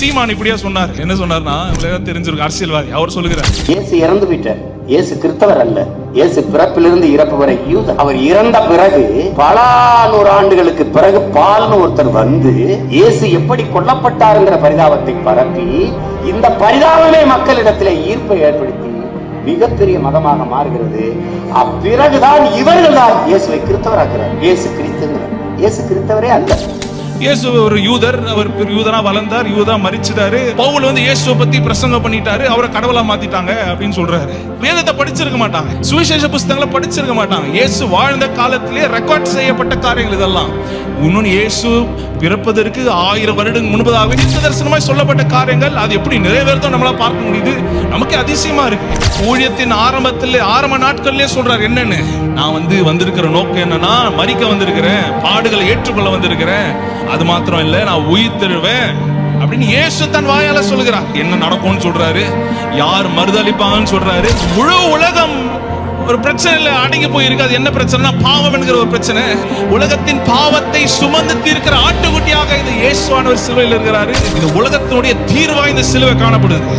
சீமான் இப்படியா சொன்னார். என்ன சொன்னார்னா, தெரிஞ்சிருக்கு, அரசியல்வாதி. அவர் சொல்லுகிறார், இயேசு இறந்து விட்டார். இயேசு கிறிஸ்தவர் அல்ல. இயேசு பிறப்பிலிருந்து இறப்பு வரை யூத. அவர் இறந்த பிறகு பல நூறாண்டுகளுக்கு பிறகு பால்னு ஒருத்தர் வந்து இயேசு எப்படி கொல்லப்பட்டாருங்கிற பரிதாபத்தை பரப்பி, இந்த பரிதாபமே மக்களிடத்திலே ஈர்ப்பை ஏற்படுத்தி மிகப்பெரிய மதமாக மாறுகிறது. அப்பிறகுதான் இவர்கள் தான் இயேசுவை கிறிஸ்தவராக்கிறார். இயேசு கிறிஸ்துங்கிறார். இயேசு கிறிஸ்தவரே அல்ல. இயேசு ஒரு யூதர். அவர் யூதனா வளர்ந்தார், யூதா மரிச்சிட்டாரு. பவுல் வந்து இயேசுவை பத்தி பிரசங்கம் பண்ணிட்டாரு, அவரை கடவுளா மாத்திட்டாங்க அப்படின்னு சொல்றாரு. வேதத்தை படிச்சிருக்க மாட்டாங்க, சுவிசேஷ புஸ்தகங்களை படிச்சிருக்க மாட்டாங்க. இயேசு வாழ்ந்த காலத்திலே ரெக்கார்ட் செய்யப்பட்ட காரியங்கள் இதெல்லாம். இன்னொன்னு, இயேசு பிறப்பதற்கு 1000 வருடங்கள் முன்பதாக தீர்க்க தரிசனமாய் சொல்லப்பட்ட காரியங்கள் அது எப்படி நிறைவேறதோ நம்மளால பார்க்க முடியுது. நமக்கு அதிசயமா இருக்கு. ஊழியத்தின் ஆரம்ப நாட்கள்லயே சொல்றாரு என்னன்னு, நான் வந்திருக்கிற நோக்கம் என்னன்னா, மரிக்க வந்திருக்கிறேன், பாடுகளை ஏற்றுக்கொள்ள வந்திருக்கிறேன், அது மாத்திரம் இல்ல, நான் உயிர் தருவேன் அப்படின்னு இயேசு தன் வாயால சொல்லுகிறார். என்ன நடக்கும்னு சொல்றாரு, யார் மறுதளிப்பாங்கன்னு சொல்றாரு. முழு உலகம் ஒரு பிரச்சனையில அடங்கி போயிருக்கு. அது என்ன பிரச்சனை? பாவம் என்கிற ஒரு பிரச்சனை. உலகத்தின் பாவத்தை சுமந்து தீர்க்கிற ஆட்டுக்குட்டியாக இந்த இயேசுவானவர் சிலுவையில் இருக்கிறாரு. இந்த உலகத்தினுடைய தீர்வா இந்த சிலுவை காணப்படுது.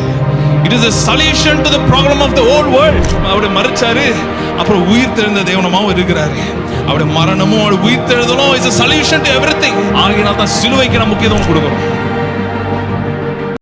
It is a solution to the problem of the whole world. அவருடைய மரிச்சாரு, அப்புறம் உயிர் தெழுந்த தேவனமாவும் இருக்கிறாரு. அவருடைய மரணமும் அவருடைய உயிர் தெழுதலும் is a solution to everything. ஆகையினால் தான் சிலுவைக்கு நம்ம முக்கியத்துவம் கொடுக்கிறோம்.